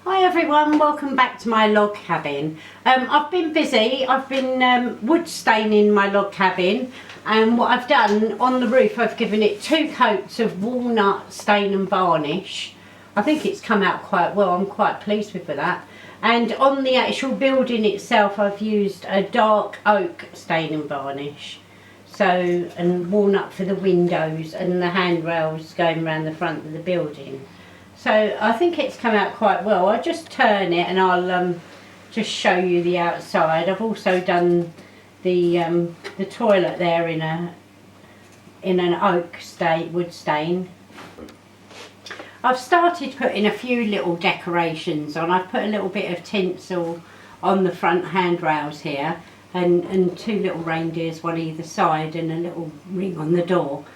Hi everyone, welcome back to my log cabin. I've been busy. I've been wood staining my log cabin, and what I've done on the roof, I've given it 2 coats of walnut stain and varnish. I think it's come out quite well. I'm quite pleased with that. And on the actual building itself, I've used a dark oak stain and varnish. So, and walnut for the windows and the handrails going around the front of the building. So I think it's come out quite well. I'll just turn it and I'll just show you the outside. I've also done the toilet there in an oak wood stain. I've started putting a few little decorations on. I've put a little bit of tinsel on the front handrails here, and 2 little reindeers, one either side, and a little ring on the door.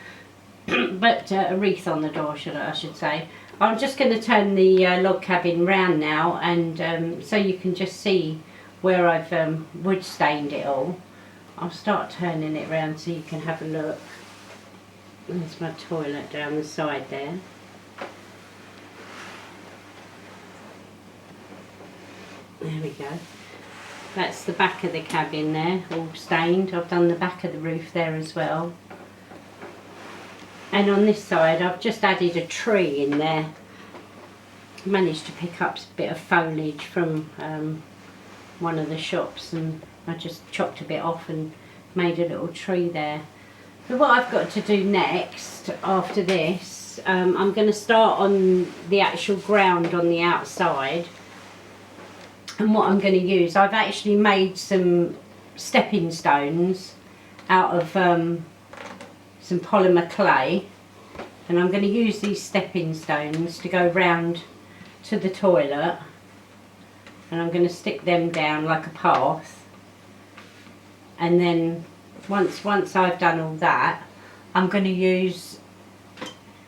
But a wreath on the door, I should say. I'm just going to turn the log cabin round now, and so you can just see where I've wood stained it all. I'll start turning it round so you can have a look. There's my toilet down the side there. There we go. That's the back of the cabin there, all stained. I've done the back of the roof there as well. And on this side I've just added a tree in there. Managed to pick up a bit of foliage from one of the shops, and I just chopped a bit off and made a little tree there. So what I've got to do next after this, I'm going to start on the actual ground on the outside. And what I'm going to use, I've actually made some stepping stones out of some polymer clay, and I'm going to use these stepping stones to go round to the toilet, and I'm going to stick them down like a path. And then once I've done all that, I'm going to use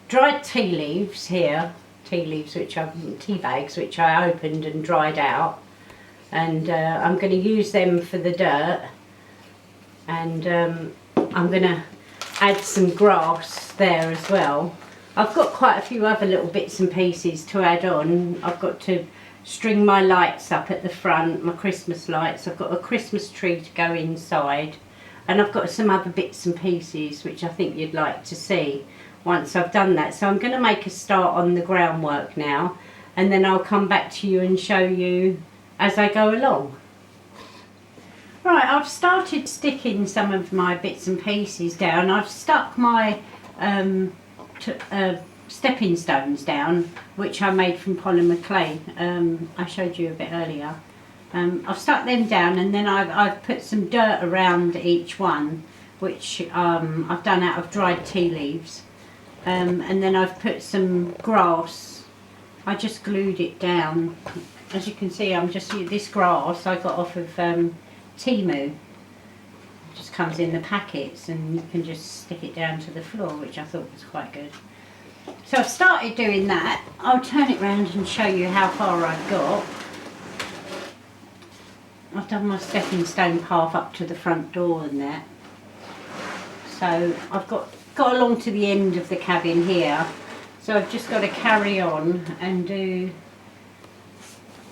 dried tea leaves here, tea bags which I opened and dried out, and I'm going to use them for the dirt, and I'm going to add some grass there as well. I've got quite a few other little bits and pieces to add on. I've got to string my lights up at the front, my Christmas lights. I've got a Christmas tree to go inside, and I've got some other bits and pieces which I think you'd like to see once I've done that. So I'm going to make a start on the groundwork now, and then I'll come back to you and show you as I go along. Right, I've started sticking some of my bits and pieces down. I've stuck my stepping stones down, which I made from polymer clay. I showed you a bit earlier. I've stuck them down, and then I've put some dirt around each one, which I've done out of dried tea leaves. And then I've put some grass. I just glued it down. As you can see, this grass I got off of Timu. It just comes in the packets, and you can just stick it down to the floor, which I thought was quite good. So I've started doing that. I'll turn it round and show you how far I've got. I've done my stepping stone path up to the front door and that. So I've got along to the end of the cabin here. So I've just got to carry on and do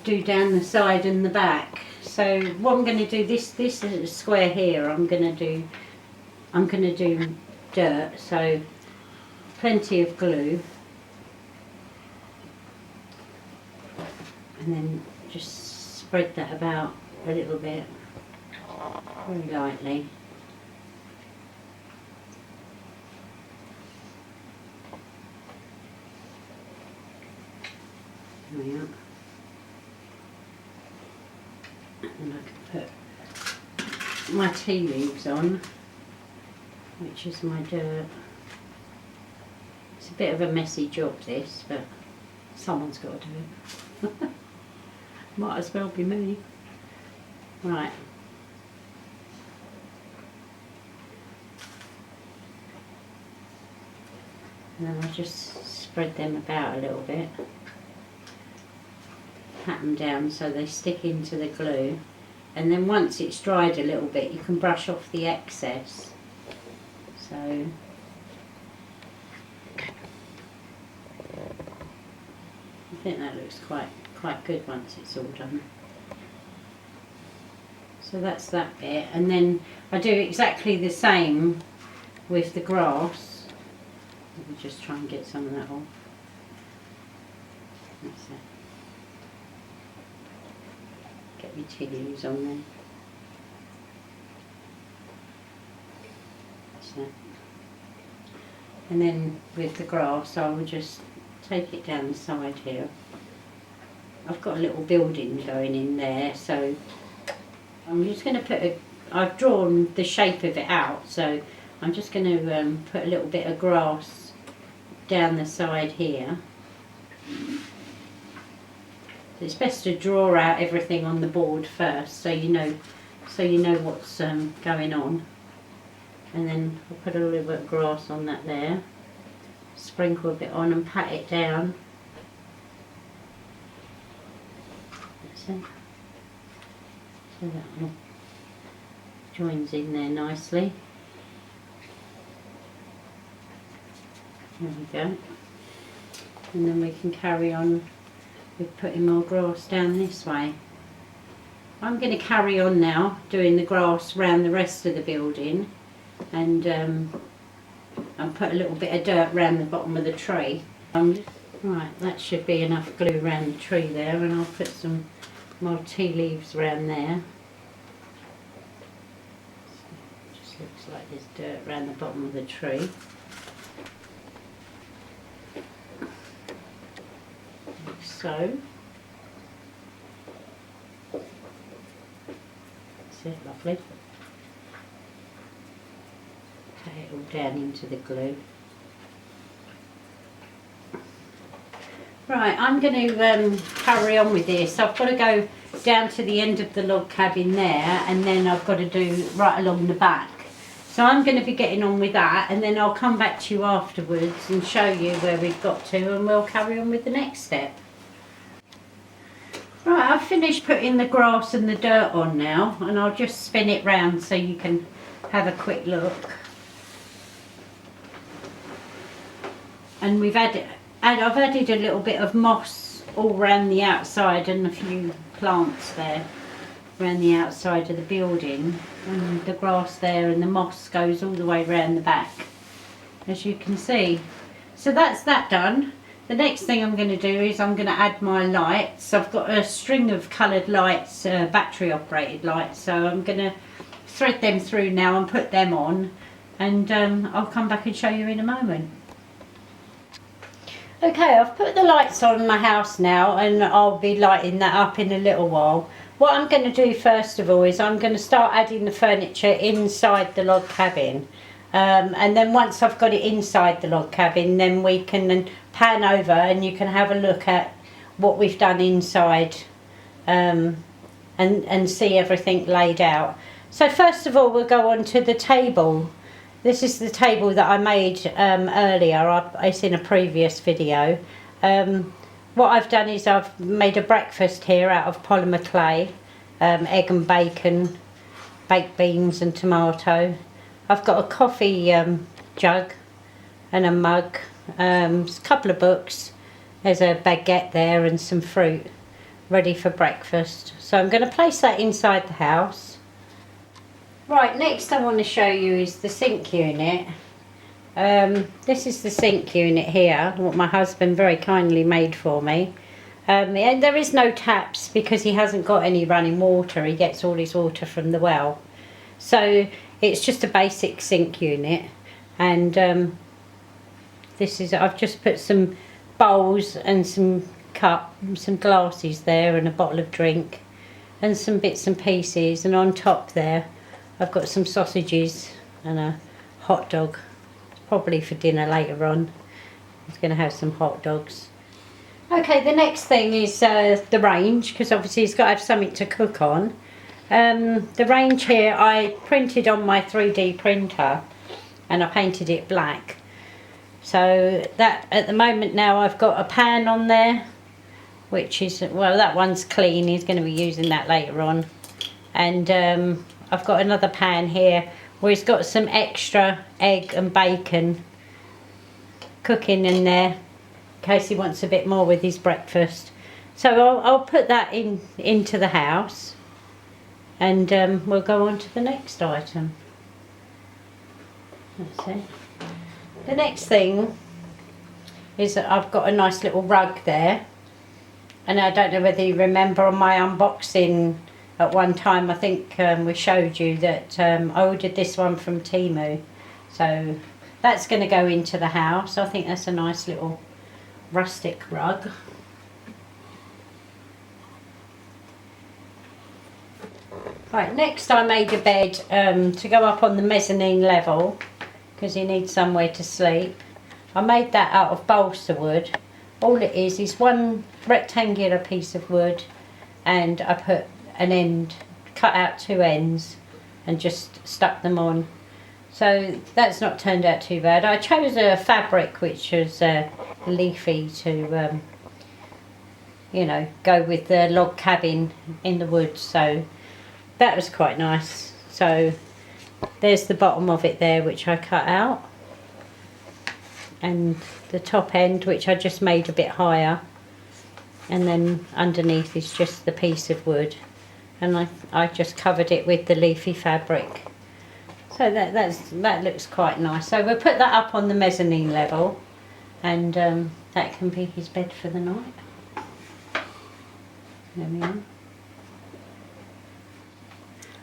down the side and the back. So what I'm going to do, this square here, I'm going to do dirt. So plenty of glue, and then just spread that about a little bit, very lightly. There we are. And I can put my tea leaves on, which is my dirt. It's a bit of a messy job this, but someone's got to do it. Might as well be me. Right. And then I'll just spread them about a little bit. Pat them down so they stick into the glue, and then once it's dried a little bit you can brush off the excess. So I think that looks quite quite good once it's all done. So that's that bit, and then I do exactly the same with the grass. Let me just try and get some of that off. That's it. Get my tea leaves on there. That's it. And then with the grass I will just take it down the side here. I've got a little building going in there, so I'm just going to put I've drawn the shape of it out, so I'm just going to put a little bit of grass down the side here. It's best to draw out everything on the board first, so you know what's going on. And then I'll put a little bit of grass on that there, sprinkle a bit on and pat it down. That's it. So that all joins in there nicely. There we go. And then we can carry on with putting more grass down this way. I'm going to carry on now doing the grass around the rest of the building, and I'll put a little bit of dirt around the bottom of the tree. Right, that should be enough glue around the tree there, and I'll put some more tea leaves around there. So just looks like there's dirt around the bottom of the tree. Like so. That's it, lovely. Pat it all down into the glue. Right, I'm going to carry on with this. I've got to go down to the end of the log cabin there, and then I've got to do right along the back. So I'm going to be getting on with that, and then I'll come back to you afterwards and show you where we've got to, and we'll carry on with the next step. Right, I've finished putting the grass and the dirt on now, and I'll just spin it round so you can have a quick look. And I've added a little bit of moss all around the outside and a few plants there around the outside of the building, and the grass there and the moss goes all the way around the back, as you can see. So that's that done. The next thing I'm going to do is I'm going to add my lights. I've got a string of coloured lights, battery operated lights, so I'm going to thread them through now and put them on, and I'll come back and show you in a moment. Okay, I've put the lights on my house now, and I'll be lighting that up in a little while. What I'm going to do first of all is I'm going to start adding the furniture inside the log cabin, and then once I've got it inside the log cabin, then we can pan over and you can have a look at what we've done inside, and see everything laid out. So first of all, we'll go on to the table. This is the table that I made earlier. It's in a previous video. What I've done is I've made a breakfast here out of polymer clay, egg and bacon, baked beans and tomato. I've got a coffee jug and a mug, a couple of books. There's a baguette there and some fruit ready for breakfast. So I'm going to place that inside the house. Right, next I want to show you is the sink unit. This is the sink unit here, what my husband very kindly made for me. And there is no taps because he hasn't got any running water. He gets all his water from the well. So it's just a basic sink unit. And I've just put some bowls and some some glasses there and a bottle of drink and some bits and pieces, and on top there I've got some sausages and a hot dog. It's probably for dinner later on. I'm going to have some hot dogs. Okay, the next thing is the range, because obviously he's got to have something to cook on. The range here I printed on my 3D printer and I painted it black. So that at the moment now I've got a pan on there, which is, well, that one's clean. He's going to be using that later on. And I've got another pan here where he's got some extra egg and bacon cooking in there in case he wants a bit more with his breakfast. So I'll put that into the house, and we'll go on to the next item. That's it. The next thing is that I've got a nice little rug there, and I don't know whether you remember on my unboxing at one time, I think we showed you that I ordered this one from Temu. So that's going to go into the house. I think that's a nice little rustic rug. Right, next I made a bed to go up on the mezzanine level, because you need somewhere to sleep. I made that out of balsa wood. All it is one rectangular piece of wood, and I put an end, cut out two ends and just stuck them on. So that's not turned out too bad. I chose a fabric which was leafy to you know, go with the log cabin in the woods, so that was quite nice. So there's the bottom of it there, which I cut out, and the top end, which I just made a bit higher, and then underneath is just the piece of wood, and I just covered it with the leafy fabric. So that looks quite nice. So we'll put that up on the mezzanine level, and that can be his bed for the night. There we are.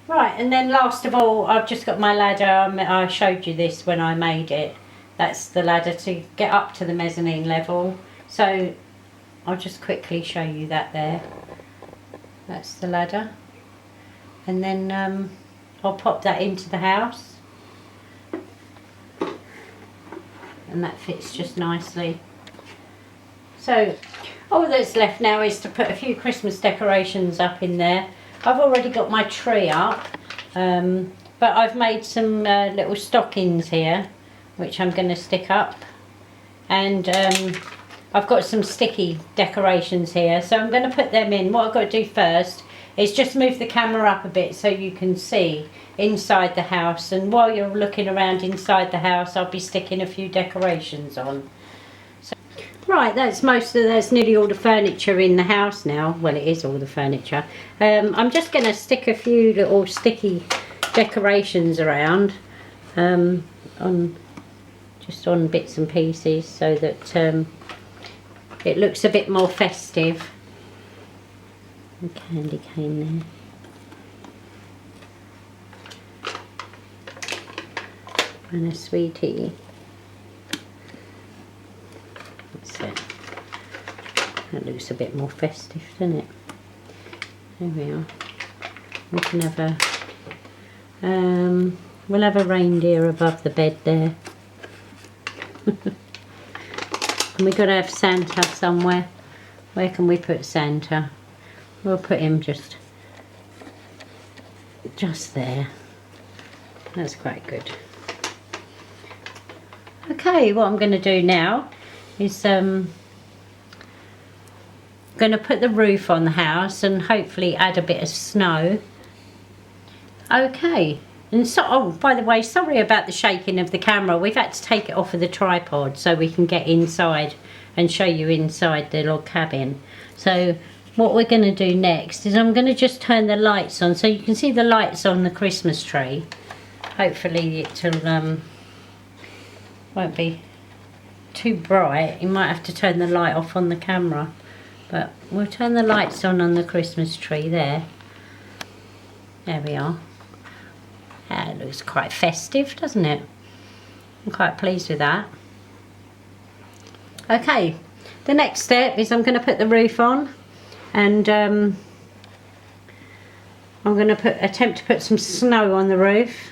Right, and then last of all, I've just got my ladder. I showed you this when I made it. That's the ladder to get up to the mezzanine level. So I'll just quickly show you that there. That's the ladder. And then I'll pop that into the house. And that fits just nicely. So all that's left now is to put a few Christmas decorations up in there. I've already got my tree up, but I've made some little stockings here, which I'm going to stick up. And I've got some sticky decorations here, so I'm going to put them in. What I've got to do first is just move the camera up a bit so you can see inside the house. And while you're looking around inside the house, I'll be sticking a few decorations on. Right, that's nearly all the furniture in the house now. Well, it is all the furniture. I'm just going to stick a few little sticky decorations around, just on bits and pieces, so that it looks a bit more festive. A candy cane there. And a sweetie. That looks a bit more festive, doesn't it? There we are. We can have we'll have a reindeer above the bed there. And we've got to have Santa somewhere. Where can we put Santa? We'll put him just there. That's quite good. Okay, what I'm going to do now is going to put the roof on the house and hopefully add a bit of snow. Okay, and so, oh, by the way, sorry about the shaking of the camera. We've had to take it off of the tripod so we can get inside and show you inside the log cabin. So what we're going to do next is I'm going to just turn the lights on so you can see the lights on the Christmas tree. Hopefully it'll won't be too bright. You might have to turn the light off on the camera, but we'll turn the lights on the Christmas tree there. There we are. That looks quite festive, doesn't it? I'm quite pleased with that. Okay, the next step is I'm going to put the roof on, and I'm going to attempt to put some snow on the roof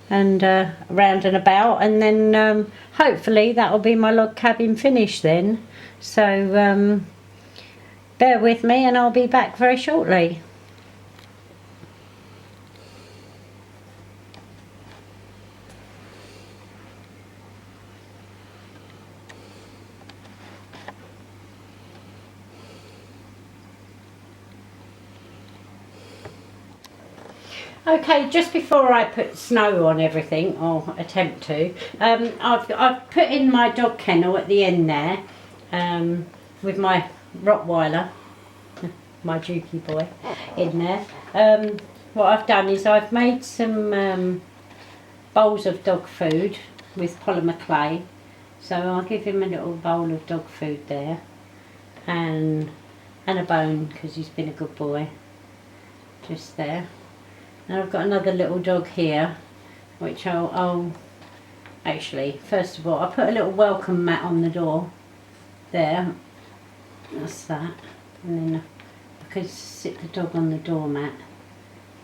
and around and about, and then hopefully that will be my log cabin finished then. So bear with me and I'll be back very shortly. Okay, just before I put snow on everything, or attempt to, I've put in my dog kennel at the end there with my Rottweiler. my dukey boy, in there. What I've done is I've made some bowls of dog food with polymer clay. So I'll give him a little bowl of dog food there, and a bone because he's been a good boy, just there. And I've got another little dog here, which I'll actually, first of all, I'll put a little welcome mat on the door there. That's that. And then I could sit the dog on the doormat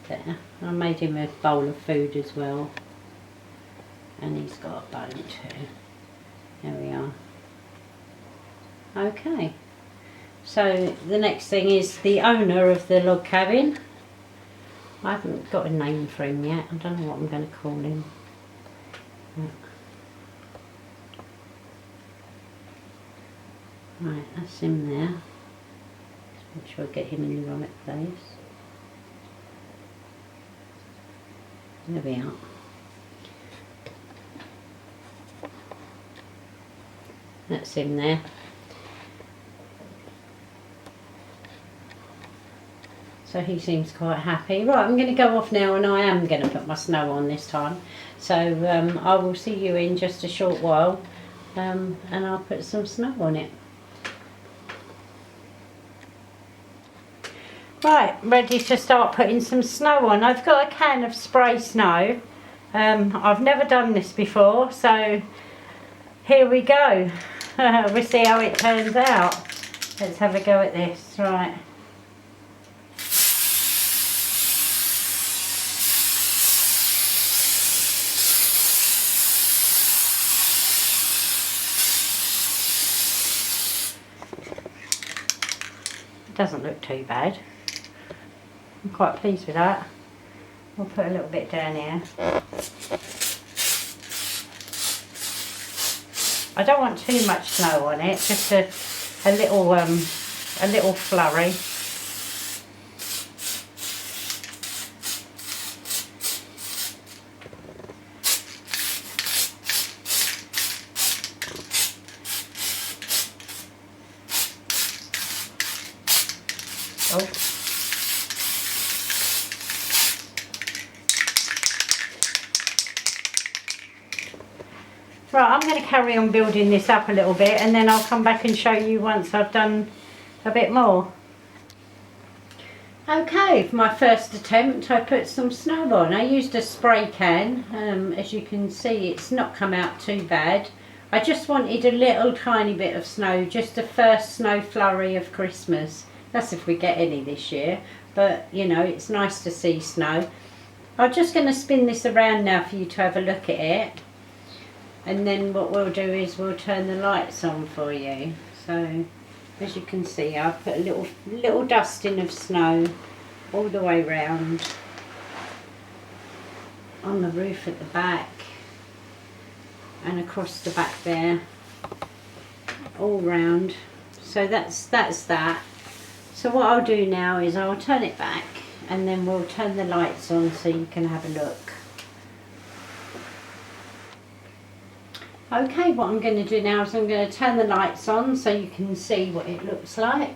there. I made him a bowl of food as well. And he's got a bone too. There we are. Okay. So the next thing is the owner of the log cabin. I haven't got a name for him yet. I don't know what I'm going to call him. Right, that's him there. Just make sure I get him in the right place. There we are. That's him there. So he seems quite happy. Right, I'm going to go off now, and I am going to put my snow on this time. So I will see you in just a short while, and I'll put some snow on it. Right, ready to start putting some snow on. I've got a can of spray snow. I've never done this before, so here we go. We'll see how it turns out. Let's have a go at this. Right. It doesn't look too bad. I'm quite pleased with that. I'll put a little bit down here. I don't want too much snow on it, just a little flurry. Oh. Right, I'm going to carry on building this up a little bit, and then I'll come back and show you once I've done a bit more. Okay, for my first attempt I put some snow on. I used a spray can. As you can see, it's not come out too bad. I just wanted a little tiny bit of snow, just the first snow flurry of Christmas. That's if we get any this year, but you know, it's nice to see snow. I'm just going to spin this around now for you to have a look at it. And then what we'll do is we'll turn the lights on for you. So as you can see, I've put a little dusting of snow all the way round on the roof at the back and across the back there, all round. So that's that. So what I'll do now is I'll turn it back, and then we'll turn the lights on so you can have a look. Okay, what I'm going to do now is I'm going to turn the lights on so you can see what it looks like.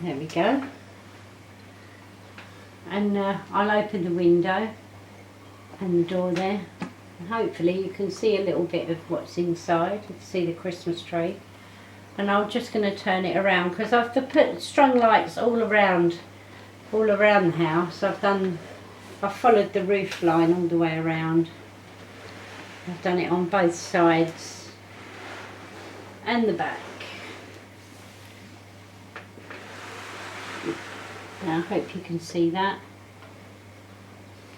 There we go. And I'll open the window and the door there. And hopefully you can see a little bit of what's inside. You can see the Christmas tree. And I'm just going to turn it around because I've put strung lights all around the house. I've followed the roof line all the way around. I've done it on both sides and the back. Now I hope you can see that.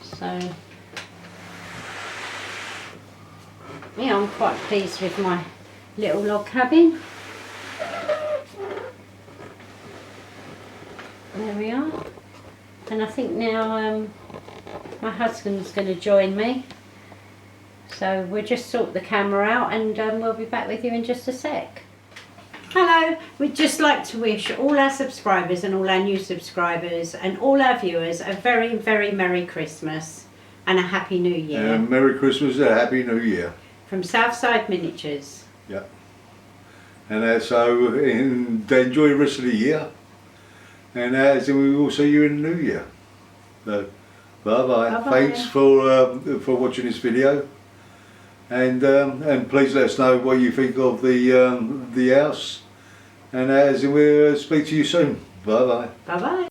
So yeah, I'm quite pleased with my little log cabin. There we are. And I think now my husband's going to join me. So we'll just sort the camera out, and we'll be back with you in just a sec. Hello, we'd just like to wish all our subscribers and all our new subscribers and all our viewers a very, very Merry Christmas and a Happy New Year. Merry Christmas and a Happy New Year. From Southside Miniatures. Yeah. And so enjoy the rest of the year. And we will see you in the new year. So, bye bye. Thanks for watching this video. And please let us know what you think of the house. And we'll speak to you soon. Bye bye. Bye bye.